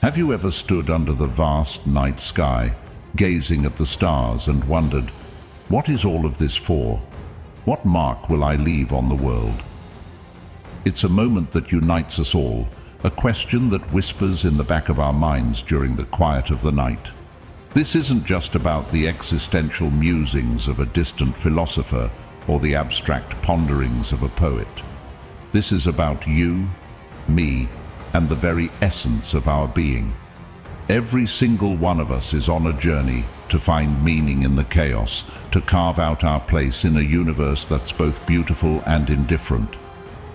Have you ever stood under the vast night sky, gazing at the stars and wondered, what is all of this for? What mark will I leave on the world? It's a moment that unites us all, a question that whispers in the back of our minds during the quiet of the night. This isn't just about the existential musings of a distant philosopher or the abstract ponderings of a poet. This is about you, me, and the very essence of our being. Every single one of us is on a journey to find meaning in the chaos, to carve out our place in a universe that's both beautiful and indifferent.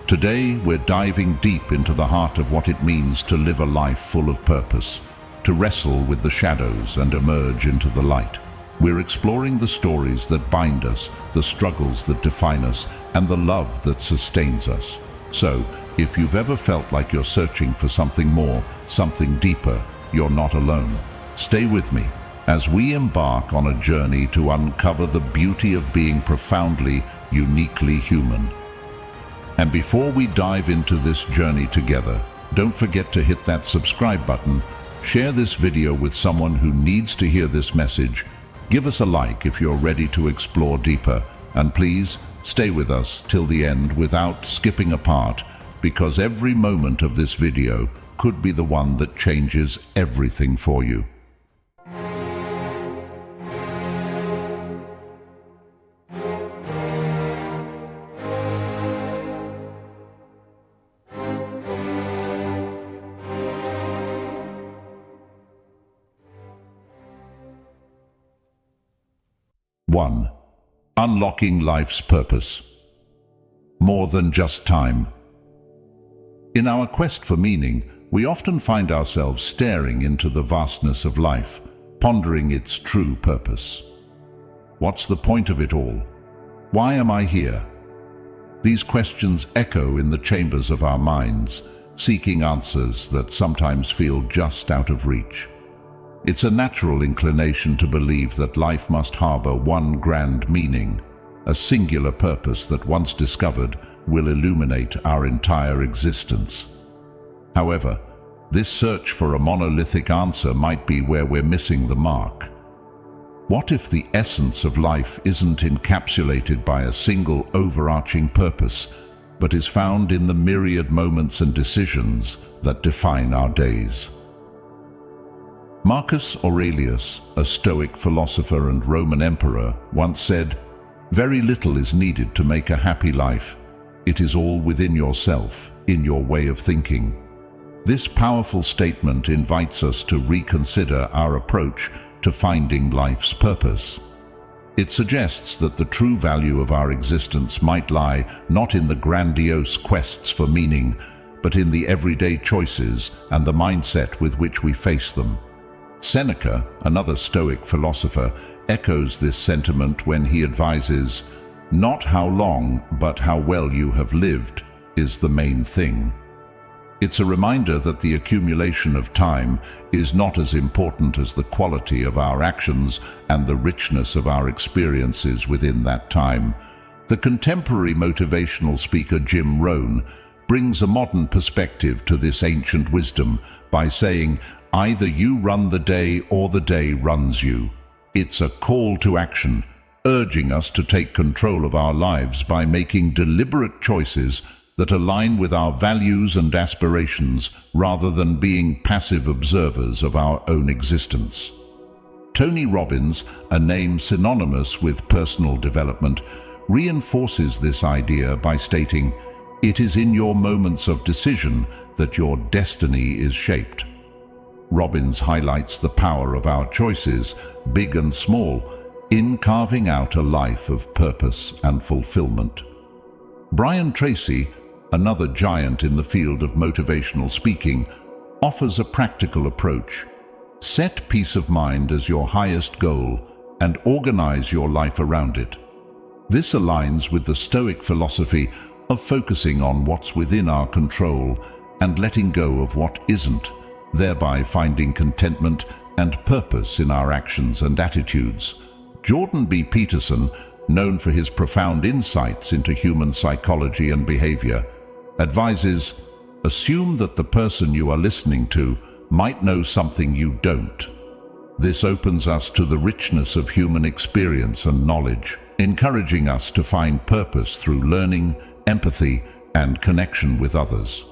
Today, we're diving deep into the heart of what it means to live a life full of purpose, to wrestle with the shadows and emerge into the light. We're exploring the stories that bind us, the struggles that define us, and the love that sustains us. So, if you've ever felt like you're searching for something more, something deeper, you're not alone. Stay with me as we embark on a journey to uncover the beauty of being profoundly, uniquely human. And before we dive into this journey together, don't forget to hit that subscribe button, share this video with someone who needs to hear this message, give us a like if you're ready to explore deeper, and please stay with us till the end without skipping a part, because every moment of this video could be the one that changes everything for you. One, unlocking life's purpose. More than just time. In our quest for meaning, we often find ourselves staring into the vastness of life, pondering its true purpose. What's the point of it all? Why am I here? These questions echo in the chambers of our minds, seeking answers that sometimes feel just out of reach. It's a natural inclination to believe that life must harbor one grand meaning, a singular purpose that once discovered will illuminate our entire existence. However, this search for a monolithic answer might be where we're missing the mark. What if the essence of life isn't encapsulated by a single overarching purpose, but is found in the myriad moments and decisions that define our days? Marcus Aurelius, a Stoic philosopher and Roman emperor, once said, "Very little is needed to make a happy life. It is all within yourself, in your way of thinking." This powerful statement invites us to reconsider our approach to finding life's purpose. It suggests that the true value of our existence might lie not in the grandiose quests for meaning, but in the everyday choices and the mindset with which we face them. Seneca, another Stoic philosopher, echoes this sentiment when he advises, "Not how long, but how well you have lived is the main thing." It's a reminder that the accumulation of time is not as important as the quality of our actions and the richness of our experiences within that time. The contemporary motivational speaker Jim Rohn brings a modern perspective to this ancient wisdom by saying, "Either you run the day or the day runs you." It's a call to action, urging us to take control of our lives by making deliberate choices that align with our values and aspirations rather than being passive observers of our own existence. Tony Robbins, a name synonymous with personal development, reinforces this idea by stating, "It is in your moments of decision that your destiny is shaped." Robbins highlights the power of our choices, big and small, in carving out a life of purpose and fulfillment. Brian Tracy, another giant in the field of motivational speaking, offers a practical approach. Set peace of mind as your highest goal and organize your life around it. This aligns with the Stoic philosophy of focusing on what's within our control and letting go of what isn't, thereby finding contentment and purpose in our actions and attitudes. Jordan B. Peterson, known for his profound insights into human psychology and behavior, advises, "Assume that the person you are listening to might know something you don't. This opens us to the richness of human experience and knowledge, encouraging us to find purpose through learning, empathy, and connection with others.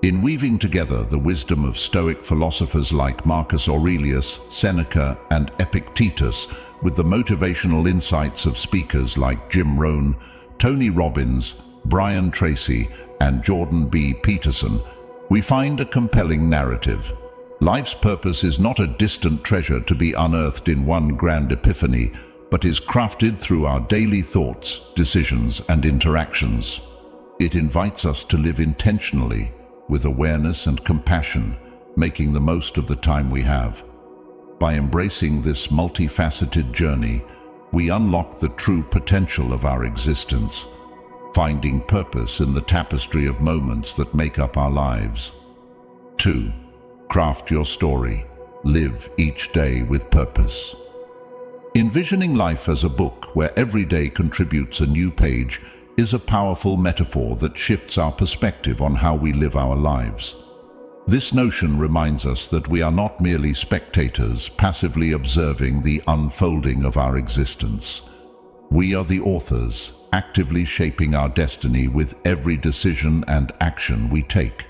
In weaving together the wisdom of Stoic philosophers like Marcus Aurelius, Seneca, and Epictetus with the motivational insights of speakers like Jim Rohn, Tony Robbins, Brian Tracy, and Jordan B. Peterson, we find a compelling narrative. Life's purpose is not a distant treasure to be unearthed in one grand epiphany, but is crafted through our daily thoughts, decisions, and interactions. It invites us to live intentionally, with awareness and compassion, making the most of the time we have. By embracing this multifaceted journey, we unlock the true potential of our existence, finding purpose in the tapestry of moments that make up our lives. 2. Craft your story. Live each day with purpose. Envisioning life as a book where every day contributes a new page is a powerful metaphor that shifts our perspective on how we live our lives. This notion reminds us that we are not merely spectators passively observing the unfolding of our existence. We are the authors, actively shaping our destiny with every decision and action we take.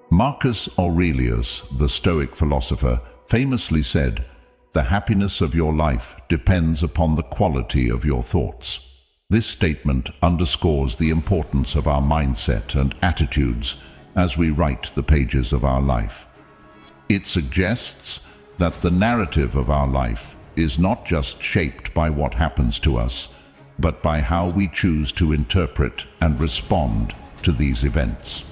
Marcus Aurelius, the Stoic philosopher, famously said, "The happiness of your life depends upon the quality of your thoughts." This statement underscores the importance of our mindset and attitudes as we write the pages of our life. It suggests that the narrative of our life is not just shaped by what happens to us, but by how we choose to interpret and respond to these events.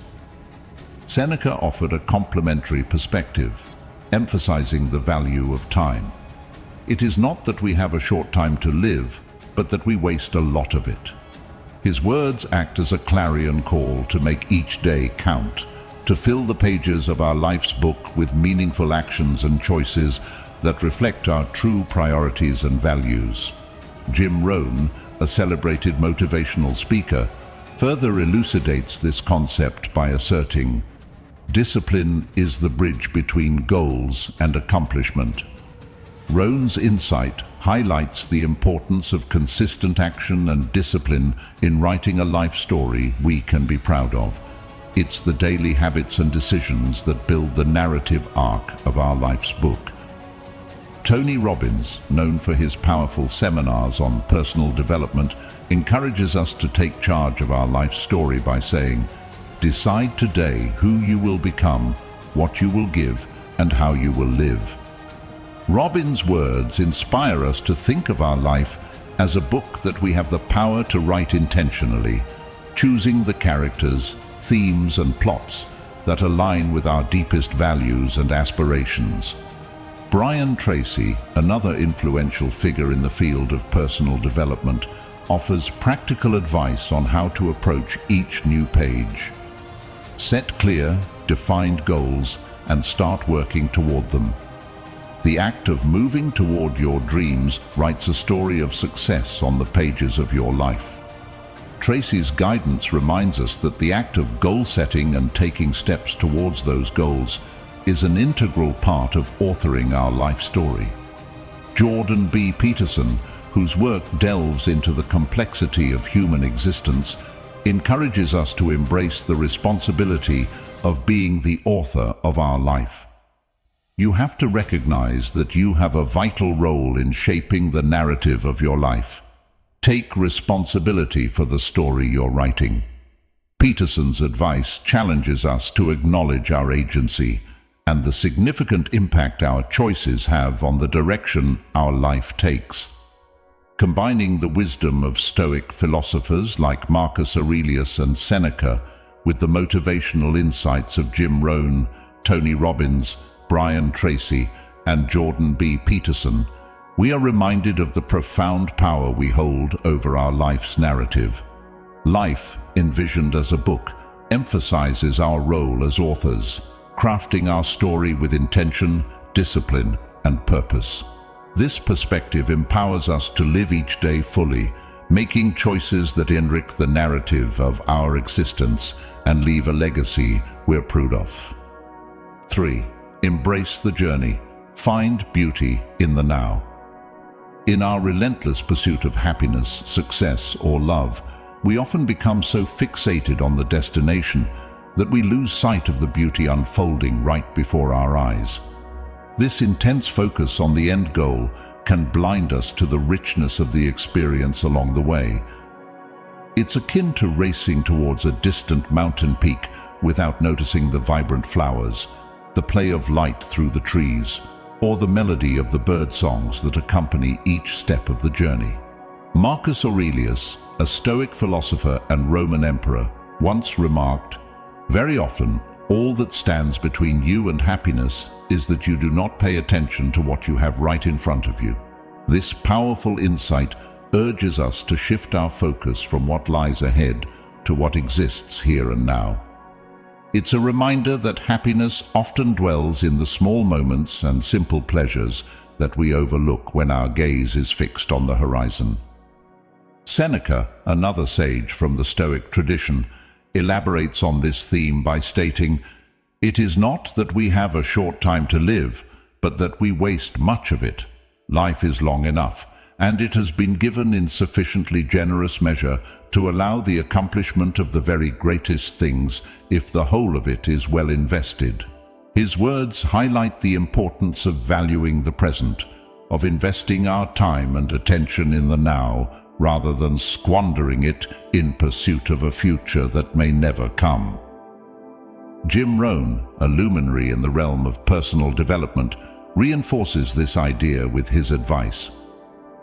Seneca offered a complementary perspective, emphasizing the value of time. It is not that we have a short time to live, but that we waste a lot of it. His words act as a clarion call to make each day count, to fill the pages of our life's book with meaningful actions and choices that reflect our true priorities and values. Jim Rohn, a celebrated motivational speaker, further elucidates this concept by asserting, "Discipline is the bridge between goals and accomplishment." Rohn's insight highlights the importance of consistent action and discipline in writing a life story we can be proud of. It's the daily habits and decisions that build the narrative arc of our life's book. Tony Robbins, known for his powerful seminars on personal development, encourages us to take charge of our life story by saying, "Decide today who you will become, what you will give, and how you will live." Robbins' words inspire us to think of our life as a book that we have the power to write intentionally, choosing the characters, themes, and plots that align with our deepest values and aspirations. Brian Tracy, another influential figure in the field of personal development, offers practical advice on how to approach each new page. Set clear, defined goals and start working toward them. The act of moving toward your dreams writes a story of success on the pages of your life. Tracy's guidance reminds us that the act of goal setting and taking steps towards those goals is an integral part of authoring our life story. Jordan B. Peterson, whose work delves into the complexity of human existence, encourages us to embrace the responsibility of being the author of our life. You have to recognize that you have a vital role in shaping the narrative of your life. Take responsibility for the story you're writing. Peterson's advice challenges us to acknowledge our agency and the significant impact our choices have on the direction our life takes. Combining the wisdom of Stoic philosophers like Marcus Aurelius and Seneca with the motivational insights of Jim Rohn, Tony Robbins, Brian Tracy, and Jordan B. Peterson, we are reminded of the profound power we hold over our life's narrative. Life, envisioned as a book, emphasizes our role as authors, crafting our story with intention, discipline, and purpose. This perspective empowers us to live each day fully, making choices that enrich the narrative of our existence and leave a legacy we're proud of. 3. Embrace the journey. Find beauty in the now. In our relentless pursuit of happiness, success, or love, we often become so fixated on the destination that we lose sight of the beauty unfolding right before our eyes. This intense focus on the end goal can blind us to the richness of the experience along the way. It's akin to racing towards a distant mountain peak without noticing the vibrant flowers, the play of light through the trees, or the melody of the bird songs that accompany each step of the journey. Marcus Aurelius, a Stoic philosopher and Roman emperor, once remarked, "Very often, all that stands between you and happiness is that you do not pay attention to what you have right in front of you." This powerful insight urges us to shift our focus from what lies ahead to what exists here and now. It's a reminder that happiness often dwells in the small moments and simple pleasures that we overlook when our gaze is fixed on the horizon. Seneca, another sage from the Stoic tradition, elaborates on this theme by stating, "It is not that we have a short time to live, but that we waste much of it. Life is long enough, and it has been given in sufficiently generous measure to allow the accomplishment of the very greatest things if the whole of it is well invested." His words highlight the importance of valuing the present, of investing our time and attention in the now, rather than squandering it in pursuit of a future that may never come. Jim Rohn, a luminary in the realm of personal development, reinforces this idea with his advice.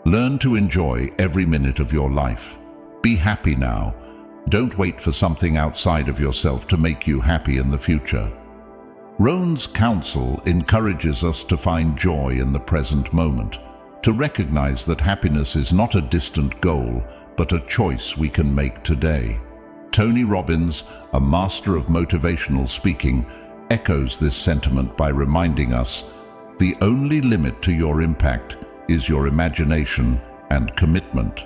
Learn to enjoy every minute of your life. Be happy now. Don't wait for something outside of yourself to make you happy in the future. Rohn's counsel encourages us to find joy in the present moment, to recognize that happiness is not a distant goal, but a choice we can make today. Tony Robbins, a master of motivational speaking, echoes this sentiment by reminding us, "The only limit to your impact is your imagination and commitment."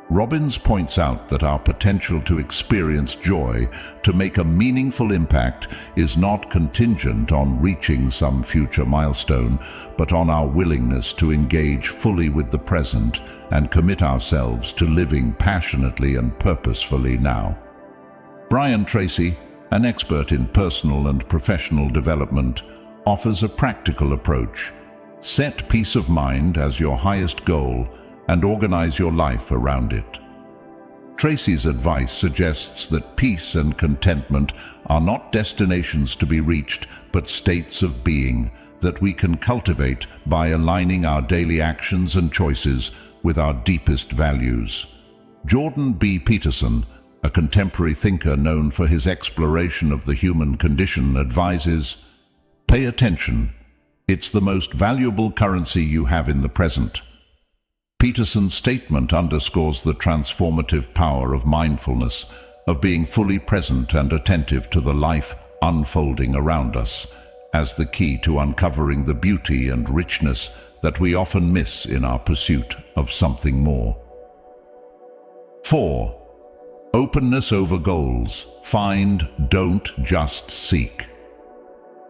Robbins points out that our potential to experience joy, to make a meaningful impact, is not contingent on reaching some future milestone, but on our willingness to engage fully with the present and commit ourselves to living passionately and purposefully now. Brian Tracy, an expert in personal and professional development, offers a practical approach. Set peace of mind as your highest goal and organize your life around it. Tracy's advice suggests that peace and contentment are not destinations to be reached, but states of being that we can cultivate by aligning our daily actions and choices with our deepest values. Jordan B. Peterson, a contemporary thinker known for his exploration of the human condition, advises, "Pay attention. It's the most valuable currency you have in the present." Peterson's statement underscores the transformative power of mindfulness, of being fully present and attentive to the life unfolding around us, as the key to uncovering the beauty and richness that we often miss in our pursuit of something more. 4. Openness over goals. Find, don't just seek.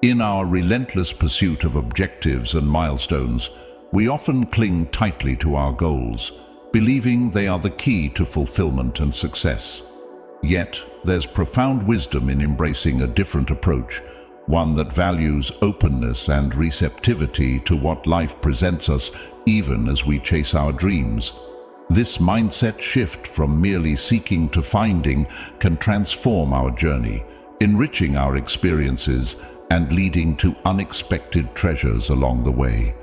In our relentless pursuit of objectives and milestones, we often cling tightly to our goals, believing they are the key to fulfillment and success. Yet, there's profound wisdom in embracing a different approach, one that values openness and receptivity to what life presents us even as we chase our dreams. This mindset shift from merely seeking to finding can transform our journey, enriching our experiences and leading to unexpected treasures along the way.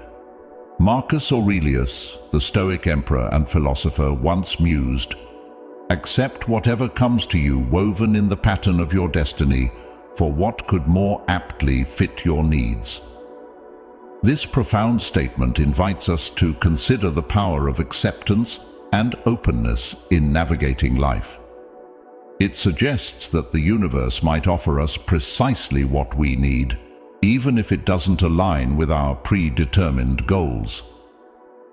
Marcus Aurelius, the Stoic emperor and philosopher, once mused, "Accept whatever comes to you woven in the pattern of your destiny, for what could more aptly fit your needs?" This profound statement invites us to consider the power of acceptance and openness in navigating life. It suggests that the universe might offer us precisely what we need, even if it doesn't align with our predetermined goals.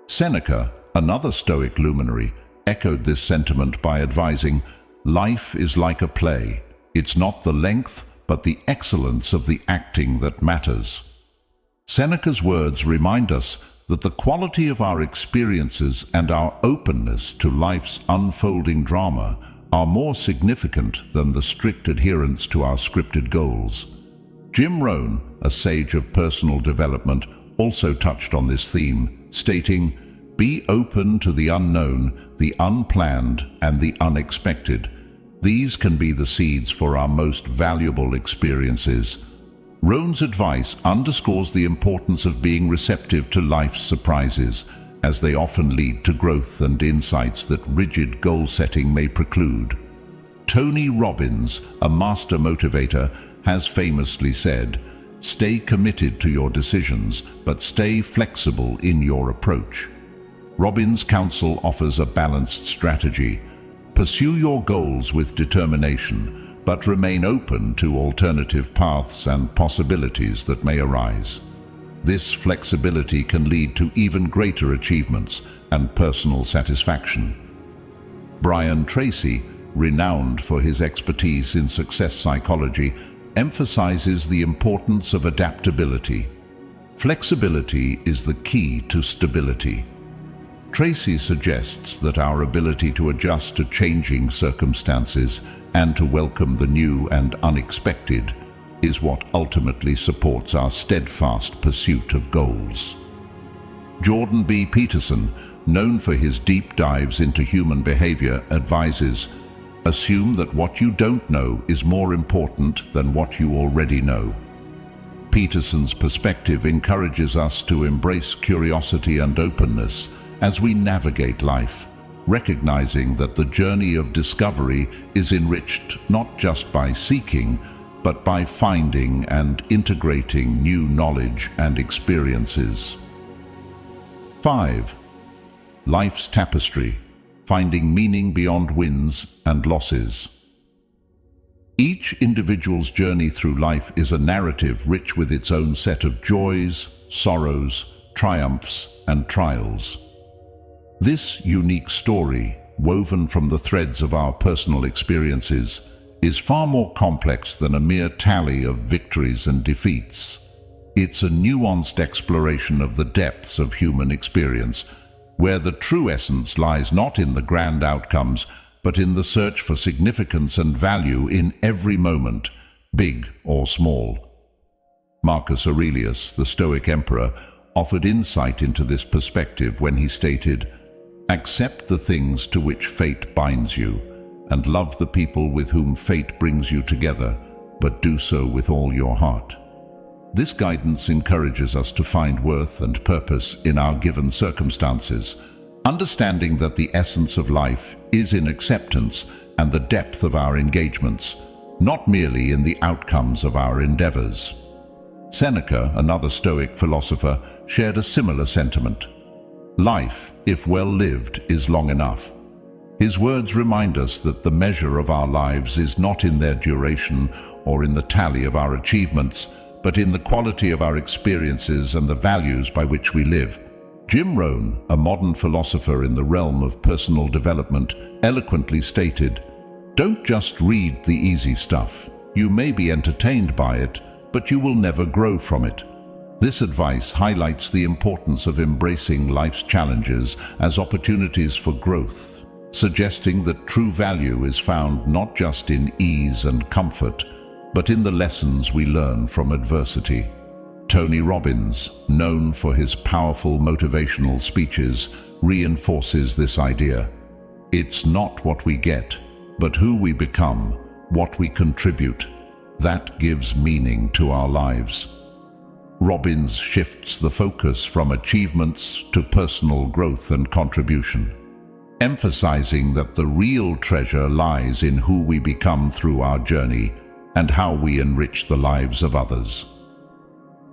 Seneca, another Stoic luminary, echoed this sentiment by advising, "Life is like a play. It's not the length, but the excellence of the acting that matters." Seneca's words remind us that the quality of our experiences and our openness to life's unfolding drama are more significant than the strict adherence to our scripted goals. Jim Rohn, a sage of personal development, also touched on this theme, stating, "Be open to the unknown, the unplanned, and the unexpected. These can be the seeds for our most valuable experiences." Rohn's advice underscores the importance of being receptive to life's surprises, as they often lead to growth and insights that rigid goal setting may preclude. Tony Robbins, a master motivator, has famously said, "Stay committed to your decisions, but stay flexible in your approach." Robbins' counsel offers a balanced strategy. Pursue your goals with determination, but remain open to alternative paths and possibilities that may arise. This flexibility can lead to even greater achievements and personal satisfaction. Brian Tracy, renowned for his expertise in success psychology, emphasizes the importance of adaptability. Flexibility is the key to stability. Tracy suggests that our ability to adjust to changing circumstances and to welcome the new and unexpected is what ultimately supports our steadfast pursuit of goals. Jordan B. Peterson, known for his deep dives into human behavior, advises, "Assume that what you don't know is more important than what you already know." Peterson's perspective encourages us to embrace curiosity and openness as we navigate life, recognizing that the journey of discovery is enriched not just by seeking, but by finding and integrating new knowledge and experiences. 5. Life's Tapestry: Finding Meaning Beyond Wins and Losses. Each individual's journey through life is a narrative rich with its own set of joys, sorrows, triumphs, and trials. This unique story, woven from the threads of our personal experiences, is far more complex than a mere tally of victories and defeats. It's a nuanced exploration of the depths of human experience, where the true essence lies not in the grand outcomes, but in the search for significance and value in every moment, big or small. Marcus Aurelius, the Stoic emperor, offered insight into this perspective when he stated, "Accept the things to which fate binds you, and love the people with whom fate brings you together, but do so with all your heart." This guidance encourages us to find worth and purpose in our given circumstances, understanding that the essence of life is in acceptance and the depth of our engagements, not merely in the outcomes of our endeavors. Seneca, another Stoic philosopher, shared a similar sentiment. Life, if well lived, is long enough. His words remind us that the measure of our lives is not in their duration or in the tally of our achievements, but in the quality of our experiences and the values by which we live. Jim Rohn, a modern philosopher in the realm of personal development, eloquently stated, "Don't just read the easy stuff. You may be entertained by it, but you will never grow from it." This advice highlights the importance of embracing life's challenges as opportunities for growth, suggesting that true value is found not just in ease and comfort, but in the lessons we learn from adversity. Tony Robbins, known for his powerful motivational speeches, reinforces this idea. It's not what we get, but who we become, what we contribute, that gives meaning to our lives. Robbins shifts the focus from achievements to personal growth and contribution, emphasizing that the real treasure lies in who we become through our journey and how we enrich the lives of others.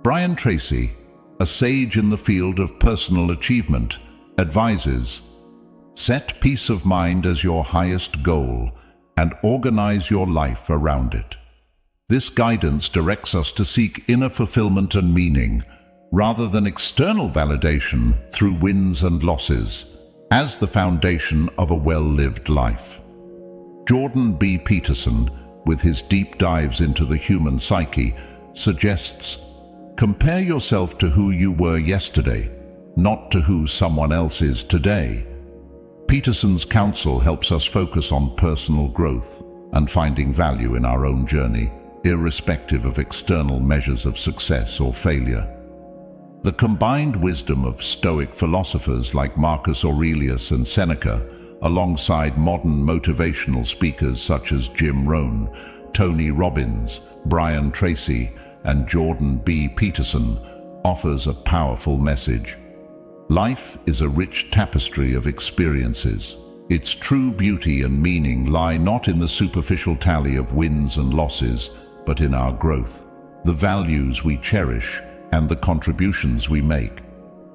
Brian Tracy, a sage in the field of personal achievement, advises, "Set peace of mind as your highest goal and organize your life around it." This guidance directs us to seek inner fulfillment and meaning, rather than external validation through wins and losses, as the foundation of a well-lived life. Jordan B. Peterson, with his deep dives into the human psyche, suggests, Compare yourself to who you were yesterday, not to who someone else is today. Peterson's counsel helps us focus on personal growth and finding value in our own journey, irrespective of external measures of success or failure. The combined wisdom of Stoic philosophers like Marcus Aurelius and Seneca, alongside modern motivational speakers such as Jim Rohn, Tony Robbins, Brian Tracy, and Jordan B. Peterson, offers a powerful message. Life is a rich tapestry of experiences. Its true beauty and meaning lie not in the superficial tally of wins and losses, but in our growth, the values we cherish, and the contributions we make.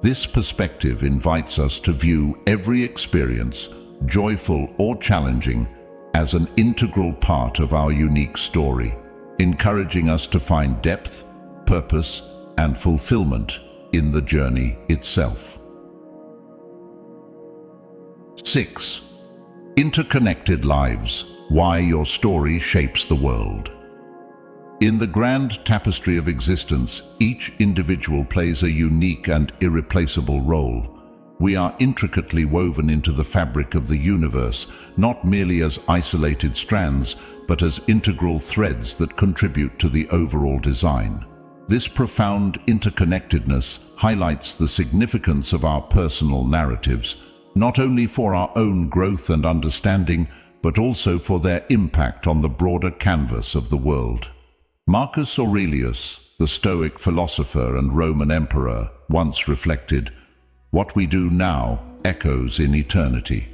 This perspective invites us to view every experience, joyful or challenging, as an integral part of our unique story, encouraging us to find depth, purpose, and fulfillment in the journey itself. 6. Interconnected lives. Why your story shapes the world. In the grand tapestry of existence, each individual plays a unique and irreplaceable role. We are intricately woven into the fabric of the universe, not merely as isolated strands, but as integral threads that contribute to the overall design. This profound interconnectedness highlights the significance of our personal narratives, not only for our own growth and understanding, but also for their impact on the broader canvas of the world. Marcus Aurelius, the Stoic philosopher and Roman emperor, once reflected, "What we do now echoes in eternity."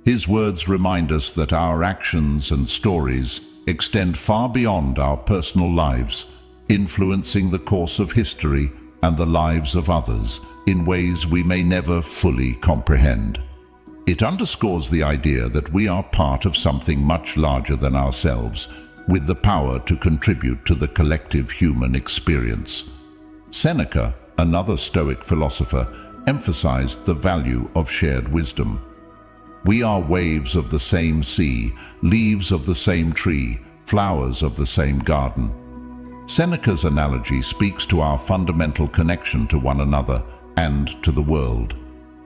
His words remind us that our actions and stories extend far beyond our personal lives, influencing the course of history and the lives of others in ways we may never fully comprehend. It underscores the idea that we are part of something much larger than ourselves, with the power to contribute to the collective human experience. Seneca, another Stoic philosopher, emphasized the value of shared wisdom. We are waves of the same sea, leaves of the same tree, flowers of the same garden. Seneca's analogy speaks to our fundamental connection to one another and to the world.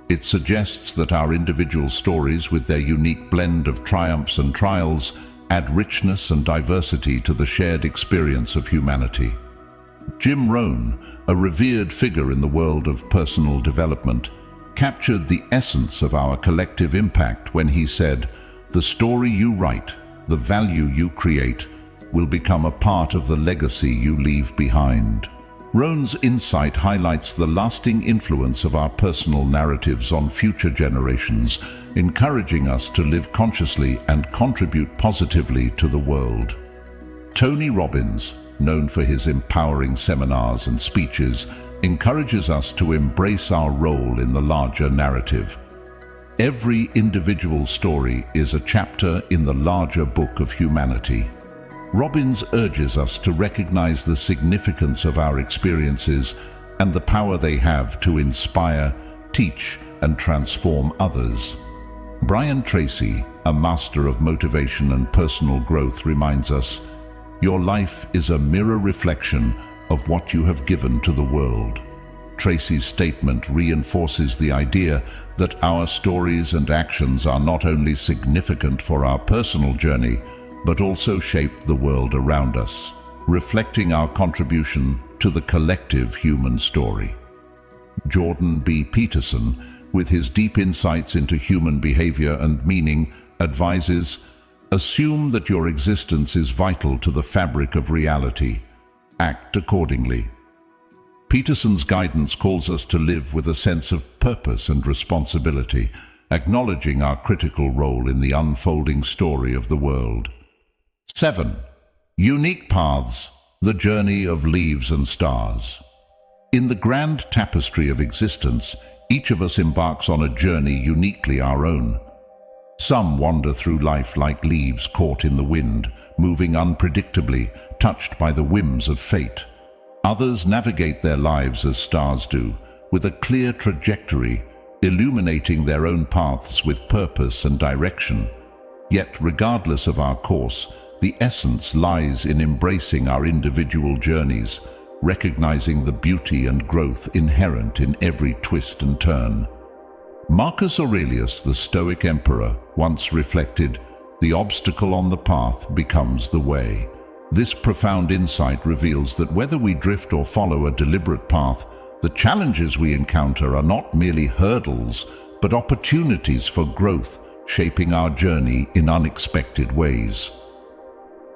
It suggests that our individual stories, with their unique blend of triumphs and trials, add richness and diversity to the shared experience of humanity. Jim Rohn, a revered figure in the world of personal development, captured the essence of our collective impact when he said, "The story you write, the value you create, will become a part of the legacy you leave behind." Rohn's insight highlights the lasting influence of our personal narratives on future generations, encouraging us to live consciously and contribute positively to the world. Tony Robbins, known for his empowering seminars and speeches, encourages us to embrace our role in the larger narrative. Every individual story is a chapter in the larger book of humanity. Robbins urges us to recognize the significance of our experiences and the power they have to inspire, teach, and transform others. Brian Tracy, a master of motivation and personal growth, reminds us, "Your life is a mirror reflection of what you have given to the world." Tracy's statement reinforces the idea that our stories and actions are not only significant for our personal journey, but also shape the world around us, reflecting our contribution to the collective human story. Jordan B. Peterson, with his deep insights into human behavior and meaning, advises, "Assume that your existence is vital to the fabric of reality. Act accordingly." Peterson's guidance calls us to live with a sense of purpose and responsibility, acknowledging our critical role in the unfolding story of the world. 7. Unique paths, the journey of leaves and stars. In the grand tapestry of existence, each of us embarks on a journey uniquely our own. Some wander through life like leaves caught in the wind, moving unpredictably, touched by the whims of fate. Others navigate their lives as stars do, with a clear trajectory, illuminating their own paths with purpose and direction. Yet, regardless of our course, the essence lies in embracing our individual journeys, recognizing the beauty and growth inherent in every twist and turn. Marcus Aurelius, the Stoic emperor, once reflected, "The obstacle on the path becomes the way." This profound insight reveals that whether we drift or follow a deliberate path, the challenges we encounter are not merely hurdles, but opportunities for growth, shaping our journey in unexpected ways.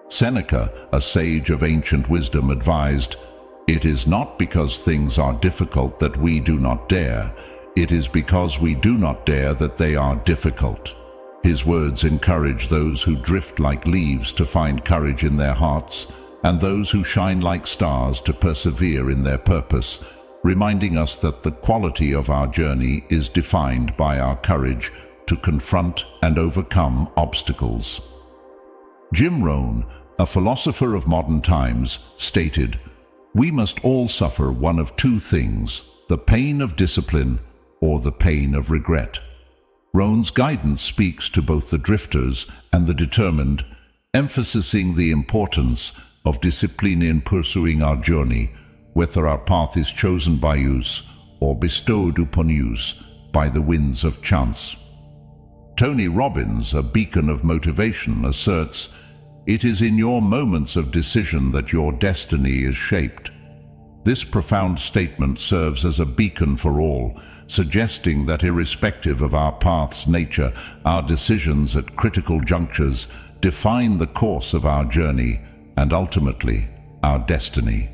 Seneca, a sage of ancient wisdom, advised, "It is not because things are difficult that we do not dare. It is because we do not dare that they are difficult." His words encourage those who drift like leaves to find courage in their hearts, and those who shine like stars to persevere in their purpose, reminding us that the quality of our journey is defined by our courage to confront and overcome obstacles. Jim Rohn, a philosopher of modern times, stated, "We must all suffer one of two things, the pain of discipline or the pain of regret." Rohn's guidance speaks to both the drifters and the determined, emphasizing the importance of discipline in pursuing our journey, whether our path is chosen by use or bestowed upon use by the winds of chance. Tony Robbins, a beacon of motivation, asserts, "It is in your moments of decision that your destiny is shaped." This profound statement serves as a beacon for all, suggesting that irrespective of our path's nature, our decisions at critical junctures define the course of our journey and ultimately our destiny.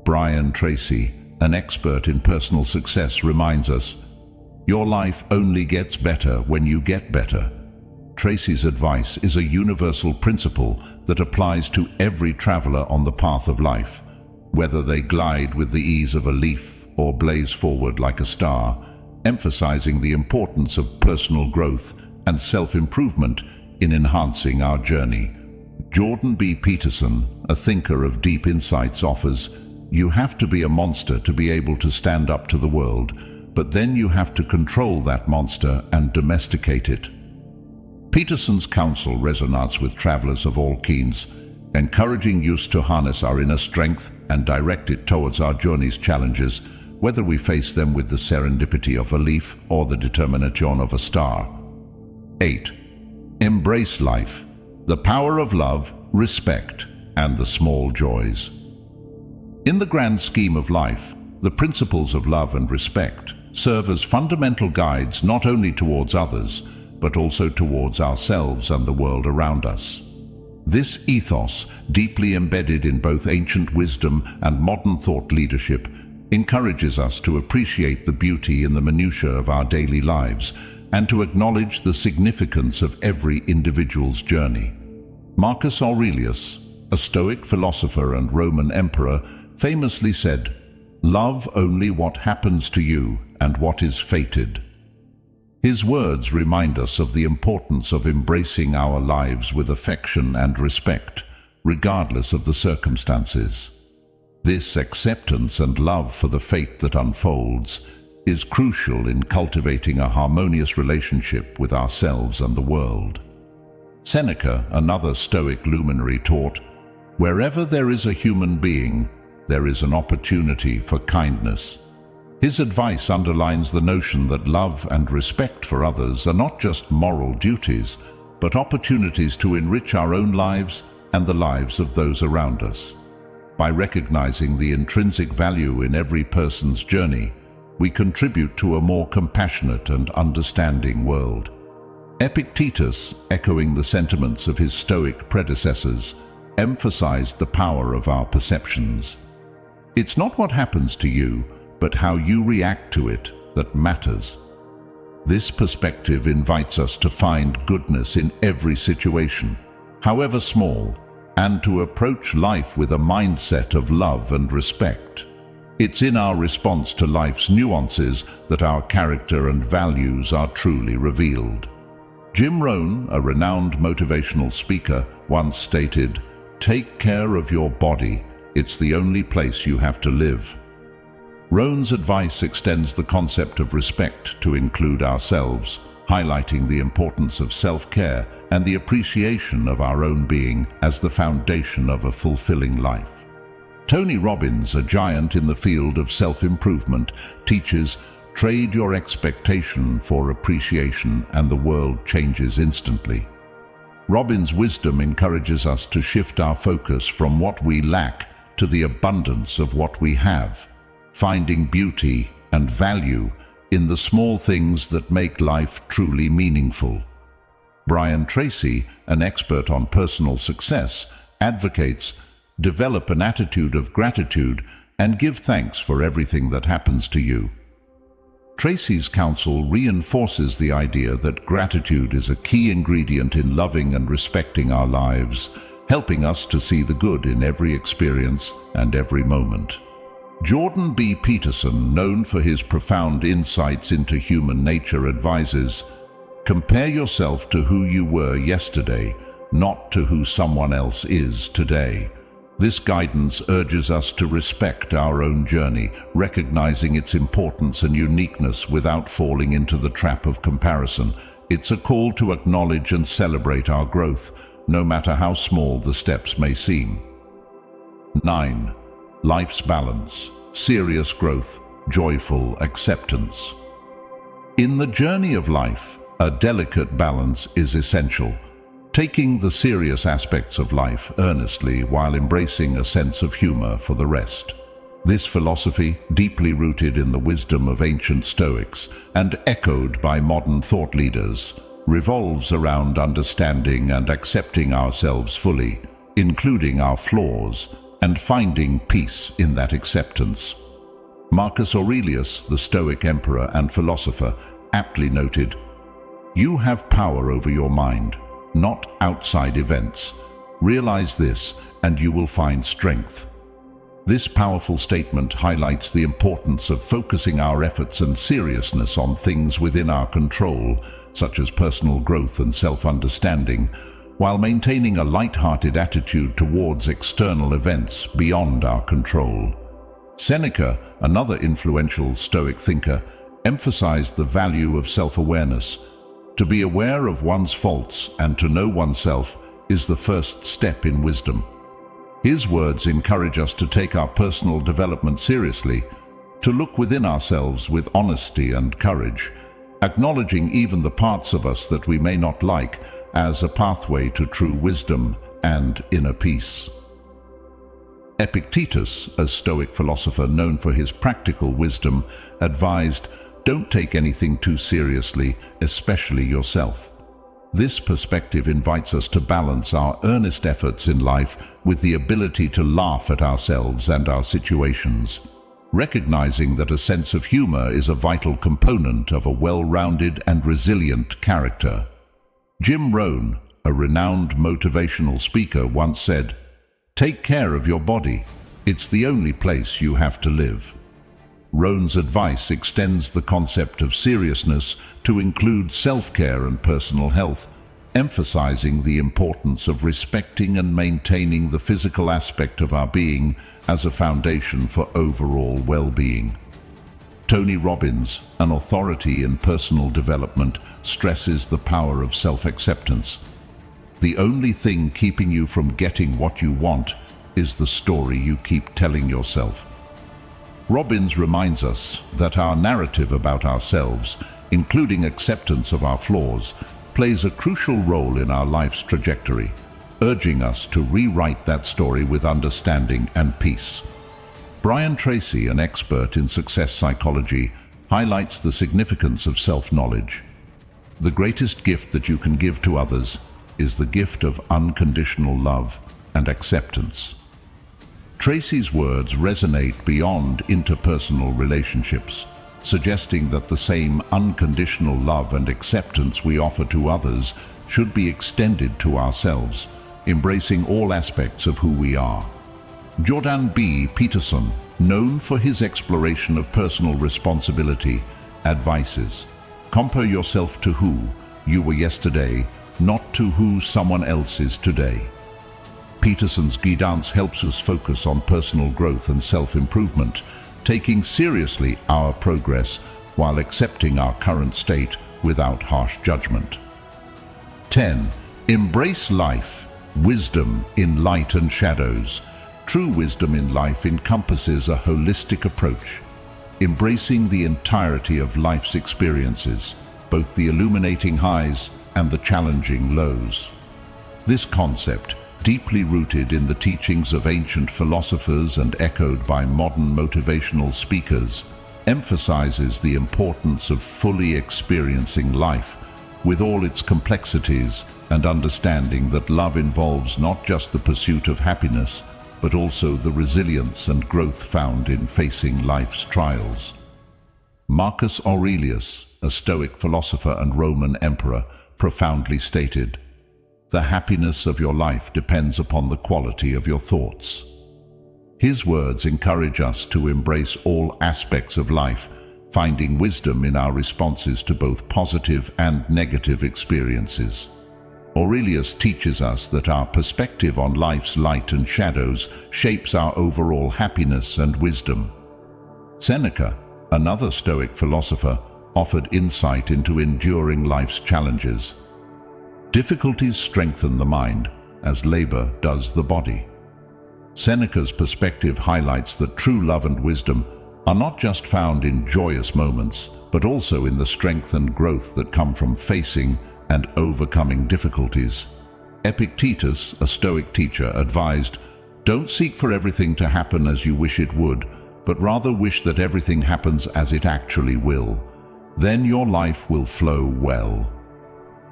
Brian Tracy, an expert in personal success, reminds us, "Your life only gets better when you get better." Tracy's advice is a universal principle that applies to every traveler on the path of life, whether they glide with the ease of a leaf or blaze forward like a star, emphasizing the importance of personal growth and self-improvement in enhancing our journey. Jordan B. Peterson, a thinker of deep insights, offers, "You have to be a monster to be able to stand up to the world, but then you have to control that monster and domesticate it." Peterson's counsel resonates with travelers of all keens, encouraging us to harness our inner strength and direct it towards our journey's challenges, whether we face them with the serendipity of a leaf or the determination of a star. 8. Embrace life, the power of love, respect, and the small joys. In the grand scheme of life, the principles of love and respect serve as fundamental guides not only towards others, but also towards ourselves and the world around us. This ethos, deeply embedded in both ancient wisdom and modern thought leadership, encourages us to appreciate the beauty in the minutiae of our daily lives and to acknowledge the significance of every individual's journey. Marcus Aurelius, a Stoic philosopher and Roman emperor, famously said, "Love only what happens to you and what is fated." His words remind us of the importance of embracing our lives with affection and respect, regardless of the circumstances. This acceptance and love for the fate that unfolds is crucial in cultivating a harmonious relationship with ourselves and the world. Seneca, another Stoic luminary, taught, "Wherever there is a human being, there is an opportunity for kindness." His advice underlines the notion that love and respect for others are not just moral duties, but opportunities to enrich our own lives and the lives of those around us. By recognizing the intrinsic value in every person's journey, we contribute to a more compassionate and understanding world. Epictetus, echoing the sentiments of his Stoic predecessors, emphasized the power of our perceptions. It's not what happens to you, but how you react to it that matters. This perspective invites us to find goodness in every situation, however small, and to approach life with a mindset of love and respect. It's in our response to life's nuances that our character and values are truly revealed. Jim Rohn, a renowned motivational speaker, once stated, "Take care of your body. It's the only place you have to live." Rohn's advice extends the concept of respect to include ourselves, highlighting the importance of self-care and the appreciation of our own being as the foundation of a fulfilling life. Tony Robbins, a giant in the field of self-improvement, teaches, trade your expectation for appreciation and the world changes instantly. Robbins' wisdom encourages us to shift our focus from what we lack to the abundance of what we have, finding beauty and value in the small things that make life truly meaningful. Brian Tracy, an expert on personal success, advocates, develop an attitude of gratitude and give thanks for everything that happens to you. Tracy's counsel reinforces the idea that gratitude is a key ingredient in loving and respecting our lives, helping us to see the good in every experience and every moment. Jordan B. Peterson, known for his profound insights into human nature, advises, compare yourself to who you were yesterday, not to who someone else is today. This guidance urges us to respect our own journey, recognizing its importance and uniqueness without falling into the trap of comparison. It's a call to acknowledge and celebrate our growth, no matter how small the steps may seem. 9. Life's balance, serious growth, joyful acceptance. In the journey of life, a delicate balance is essential. Taking the serious aspects of life earnestly while embracing a sense of humor for the rest. This philosophy, deeply rooted in the wisdom of ancient Stoics and echoed by modern thought leaders, revolves around understanding and accepting ourselves fully, including our flaws, and finding peace in that acceptance. Marcus Aurelius, the Stoic emperor and philosopher, aptly noted, "You have power over your mind, not outside events. Realize this, and you will find strength." This powerful statement highlights the importance of focusing our efforts and seriousness on things within our control, such as personal growth and self-understanding, while maintaining a light-hearted attitude towards external events beyond our control. Seneca, another influential Stoic thinker, emphasized the value of self-awareness. To be aware of one's faults and to know oneself is the first step in wisdom. His words encourage us to take our personal development seriously, to look within ourselves with honesty and courage, acknowledging even the parts of us that we may not like as a pathway to true wisdom and inner peace. Epictetus, a Stoic philosopher known for his practical wisdom, advised, "Don't take anything too seriously, especially yourself." This perspective invites us to balance our earnest efforts in life with the ability to laugh at ourselves and our situations, recognizing that a sense of humor is a vital component of a well-rounded and resilient character. Jim Rohn, a renowned motivational speaker, once said, "Take care of your body. It's the only place you have to live." Rohn's advice extends the concept of seriousness to include self-care and personal health, emphasizing the importance of respecting and maintaining the physical aspect of our being as a foundation for overall well-being. Tony Robbins, an authority in personal development, stresses the power of self-acceptance. The only thing keeping you from getting what you want is the story you keep telling yourself. Robbins reminds us that our narrative about ourselves, including acceptance of our flaws, plays a crucial role in our life's trajectory, urging us to rewrite that story with understanding and peace. Brian Tracy, an expert in success psychology, highlights the significance of self-knowledge. The greatest gift that you can give to others is the gift of unconditional love and acceptance. Tracy's words resonate beyond interpersonal relationships, suggesting that the same unconditional love and acceptance we offer to others should be extended to ourselves, embracing all aspects of who we are. Jordan B. Peterson, known for his exploration of personal responsibility, advises, "Compare yourself to who you were yesterday, not to who someone else is today." Peterson's guidance helps us focus on personal growth and self-improvement, taking seriously our progress while accepting our current state without harsh judgment. 10. Embrace life, wisdom in light and shadows. True wisdom in life encompasses a holistic approach, embracing the entirety of life's experiences, both the illuminating highs and the challenging lows. This concept, deeply rooted in the teachings of ancient philosophers and echoed by modern motivational speakers, emphasizes the importance of fully experiencing life with all its complexities and understanding that love involves not just the pursuit of happiness, but also the resilience and growth found in facing life's trials. Marcus Aurelius, a Stoic philosopher and Roman emperor, profoundly stated, "The happiness of your life depends upon the quality of your thoughts." His words encourage us to embrace all aspects of life, finding wisdom in our responses to both positive and negative experiences. Aurelius teaches us that our perspective on life's light and shadows shapes our overall happiness and wisdom. Seneca, another Stoic philosopher, offered insight into enduring life's challenges. Difficulties strengthen the mind, as labor does the body. Seneca's perspective highlights that true love and wisdom are not just found in joyous moments, but also in the strength and growth that come from facing and overcoming difficulties. Epictetus, a Stoic teacher, advised, "Don't seek for everything to happen as you wish it would, but rather wish that everything happens as it actually will. Then your life will flow well."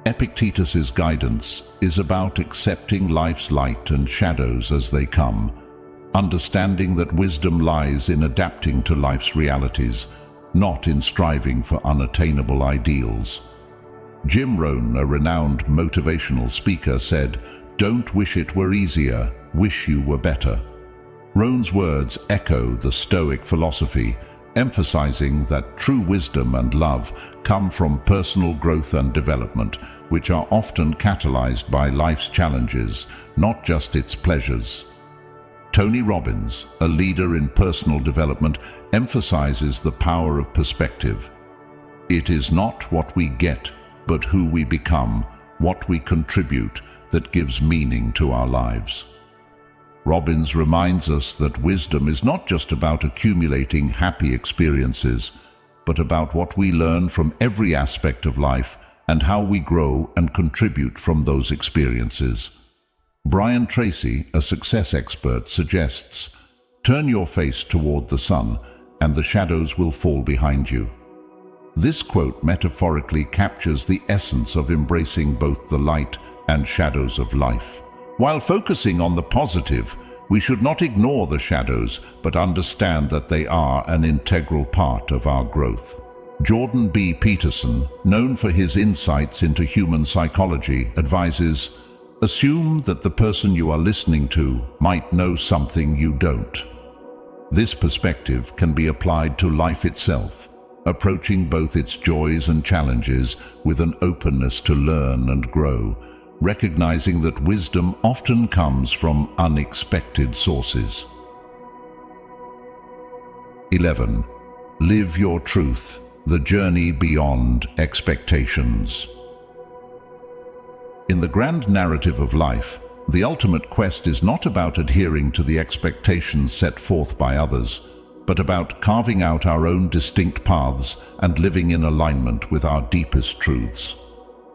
Epictetus's guidance is about accepting life's light and shadows as they come, understanding that wisdom lies in adapting to life's realities, not in striving for unattainable ideals. Jim Rohn, a renowned motivational speaker, said, "Don't wish it were easier, wish you were better." Rohn's words echo the Stoic philosophy, emphasizing that true wisdom and love come from personal growth and development, which are often catalyzed by life's challenges, not just its pleasures. Tony Robbins, a leader in personal development, emphasizes the power of perspective. It is not what we get, but who we become, what we contribute, that gives meaning to our lives. Robbins reminds us that wisdom is not just about accumulating happy experiences, but about what we learn from every aspect of life and how we grow and contribute from those experiences. Brian Tracy, a success expert, suggests, "Turn your face toward the sun, and the shadows will fall behind you." This quote metaphorically captures the essence of embracing both the light and shadows of life. While focusing on the positive, we should not ignore the shadows, but understand that they are an integral part of our growth. Jordan B. Peterson, known for his insights into human psychology, advises, "Assume that the person you are listening to might know something you don't." This perspective can be applied to life itself, approaching both its joys and challenges with an openness to learn and grow, recognizing that wisdom often comes from unexpected sources. 11. Live your truth, the journey beyond expectations. In the grand narrative of life, the ultimate quest is not about adhering to the expectations set forth by others, but about carving out our own distinct paths and living in alignment with our deepest truths.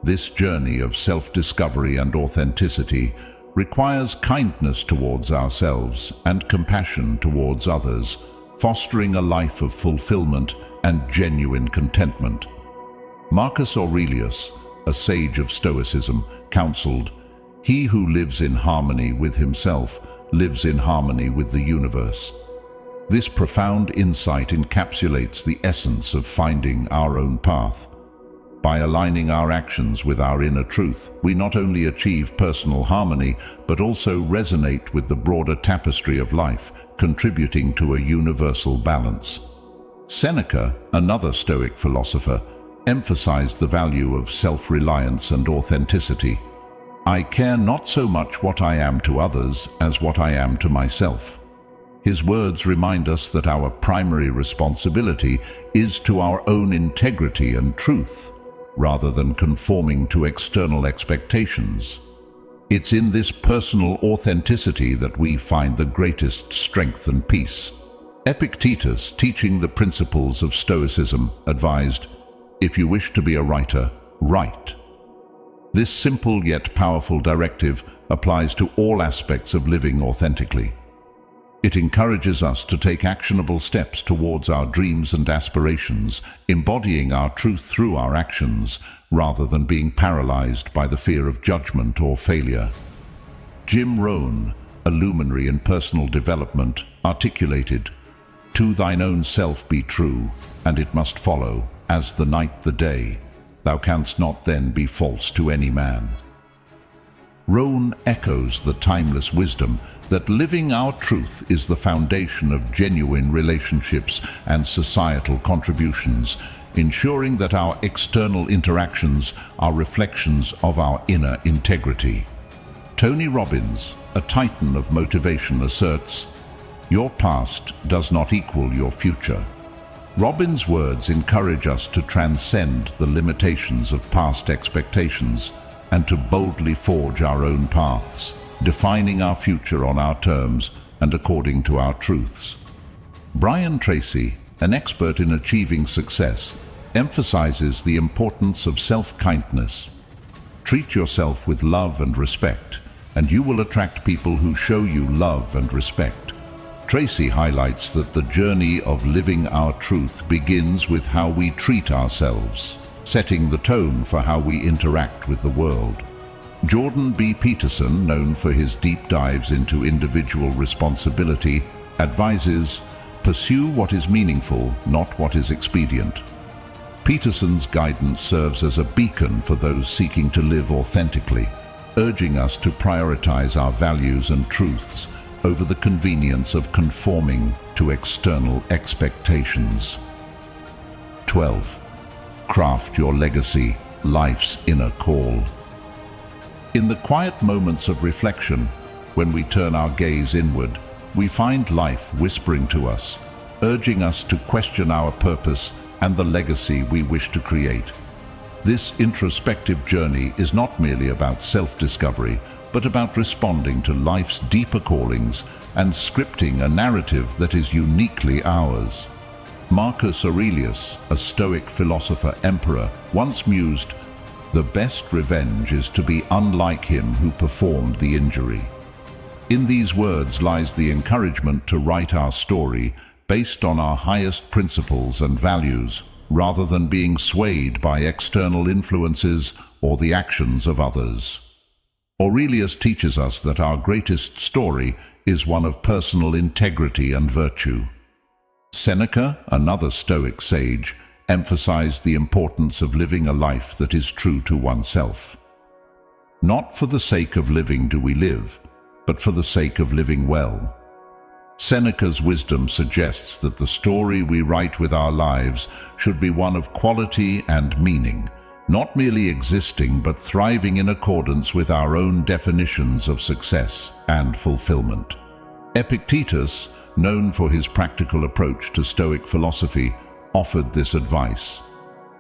This journey of self-discovery and authenticity requires kindness towards ourselves and compassion towards others, fostering a life of fulfillment and genuine contentment. Marcus Aurelius, a sage of Stoicism, counseled, "He who lives in harmony with himself lives in harmony with the universe." This profound insight encapsulates the essence of finding our own path. By aligning our actions with our inner truth, we not only achieve personal harmony, but also resonate with the broader tapestry of life, contributing to a universal balance. Seneca, another Stoic philosopher, emphasized the value of self-reliance and authenticity. "I care not so much what I am to others as what I am to myself." His words remind us that our primary responsibility is to our own integrity and truth, rather than conforming to external expectations. It's in this personal authenticity that we find the greatest strength and peace. Epictetus, teaching the principles of Stoicism, advised, "If you wish to be a writer, write." This simple yet powerful directive applies to all aspects of living authentically. It encourages us to take actionable steps towards our dreams and aspirations, embodying our truth through our actions, rather than being paralyzed by the fear of judgment or failure. Jim Rohn, a luminary in personal development, articulated, "To thine own self be true, and it must follow, as the night the day. Thou canst not then be false to any man." Rohn echoes the timeless wisdom that living our truth is the foundation of genuine relationships and societal contributions, ensuring that our external interactions are reflections of our inner integrity. Tony Robbins, a titan of motivation, asserts, "Your past does not equal your future." Robbins' words encourage us to transcend the limitations of past expectations and to boldly forge our own paths, defining our future on our terms and according to our truths. Brian Tracy, an expert in achieving success, emphasizes the importance of self-kindness. Treat yourself with love and respect, and you will attract people who show you love and respect. Tracy highlights that the journey of living our truth begins with how we treat ourselves, setting the tone for how we interact with the world. Jordan B. Peterson, known for his deep dives into individual responsibility, advises, "Pursue what is meaningful, not what is expedient." Peterson's guidance serves as a beacon for those seeking to live authentically, urging us to prioritize our values and truths over the convenience of conforming to external expectations. 12. Craft your legacy, life's inner call. In the quiet moments of reflection, when we turn our gaze inward, we find life whispering to us, urging us to question our purpose and the legacy we wish to create. This introspective journey is not merely about self-discovery, but about responding to life's deeper callings and scripting a narrative that is uniquely ours. Marcus Aurelius, a Stoic philosopher-emperor, once mused, "The best revenge is to be unlike him who performed the injury." In these words lies the encouragement to write our story based on our highest principles and values, rather than being swayed by external influences or the actions of others. Aurelius teaches us that our greatest story is one of personal integrity and virtue. Seneca, another Stoic sage, emphasized the importance of living a life that is true to oneself. Not for the sake of living do we live, but for the sake of living well. Seneca's wisdom suggests that the story we write with our lives should be one of quality and meaning, not merely existing but thriving in accordance with our own definitions of success and fulfillment. Epictetus, known for his practical approach to Stoic philosophy, offered this advice.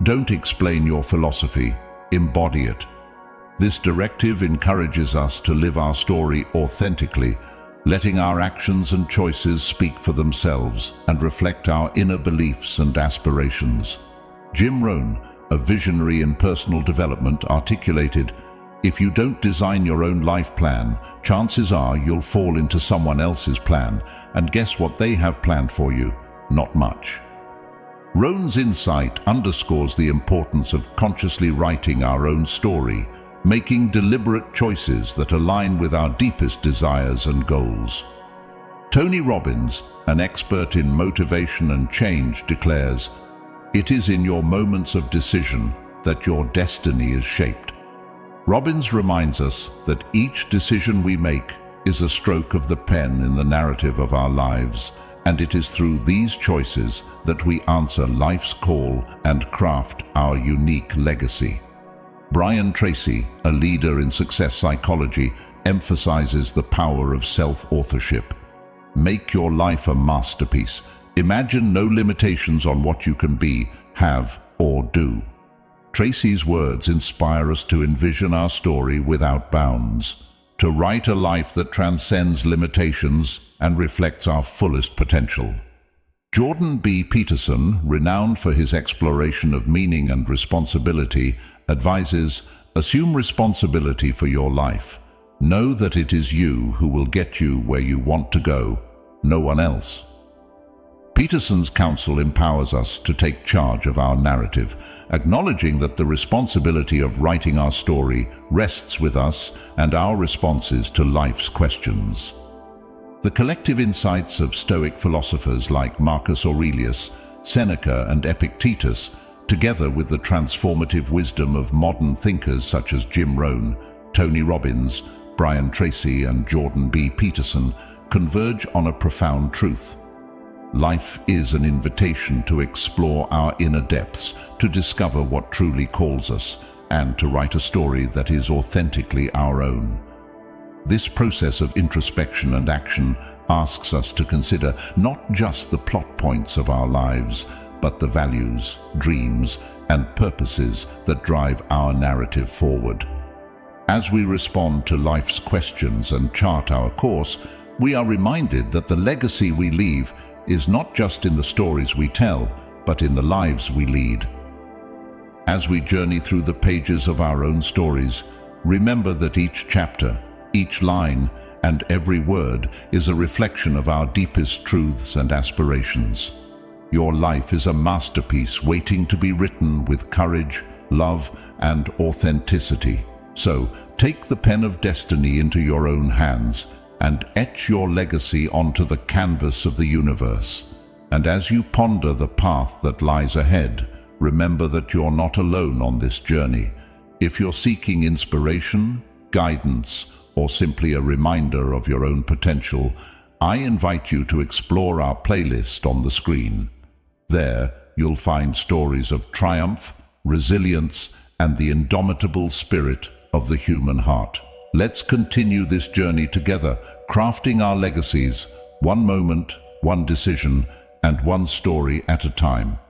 Don't explain your philosophy, embody it. This directive encourages us to live our story authentically, letting our actions and choices speak for themselves and reflect our inner beliefs and aspirations. Jim Rohn, a visionary in personal development, articulated, "If you don't design your own life plan, chances are you'll fall into someone else's plan, and guess what they have planned for you? Not much." Rohn's insight underscores the importance of consciously writing our own story, making deliberate choices that align with our deepest desires and goals. Tony Robbins, an expert in motivation and change, declares, "It is in your moments of decision that your destiny is shaped." Robbins reminds us that each decision we make is a stroke of the pen in the narrative of our lives, and it is through these choices that we answer life's call and craft our unique legacy. Brian Tracy, a leader in success psychology, emphasizes the power of self-authorship. Make your life a masterpiece. Imagine no limitations on what you can be, have, or do. Tracy's words inspire us to envision our story without bounds, to write a life that transcends limitations and reflects our fullest potential. Jordan B. Peterson, renowned for his exploration of meaning and responsibility, advises, assume responsibility for your life. Know that it is you who will get you where you want to go, no one else. Peterson's counsel empowers us to take charge of our narrative, acknowledging that the responsibility of writing our story rests with us and our responses to life's questions. The collective insights of Stoic philosophers like Marcus Aurelius, Seneca, and Epictetus, together with the transformative wisdom of modern thinkers such as Jim Rohn, Tony Robbins, Brian Tracy, and Jordan B. Peterson, converge on a profound truth. Life is an invitation to explore our inner depths, to discover what truly calls us, and to write a story that is authentically our own. This process of introspection and action asks us to consider not just the plot points of our lives, but the values, dreams, and purposes that drive our narrative forward. As we respond to life's questions and chart our course, we are reminded that the legacy we leave is not just in the stories we tell, but in the lives we lead. As we journey through the pages of our own stories, remember that each chapter, each line, and every word is a reflection of our deepest truths and aspirations. Your life is a masterpiece waiting to be written with courage, love, and authenticity. So, take the pen of destiny into your own hands and etch your legacy onto the canvas of the universe. And as you ponder the path that lies ahead, remember that you're not alone on this journey. If you're seeking inspiration, guidance, or simply a reminder of your own potential, I invite you to explore our playlist on the screen. There, you'll find stories of triumph, resilience, and the indomitable spirit of the human heart. Let's continue this journey together, crafting our legacies, one moment, one decision, and one story at a time.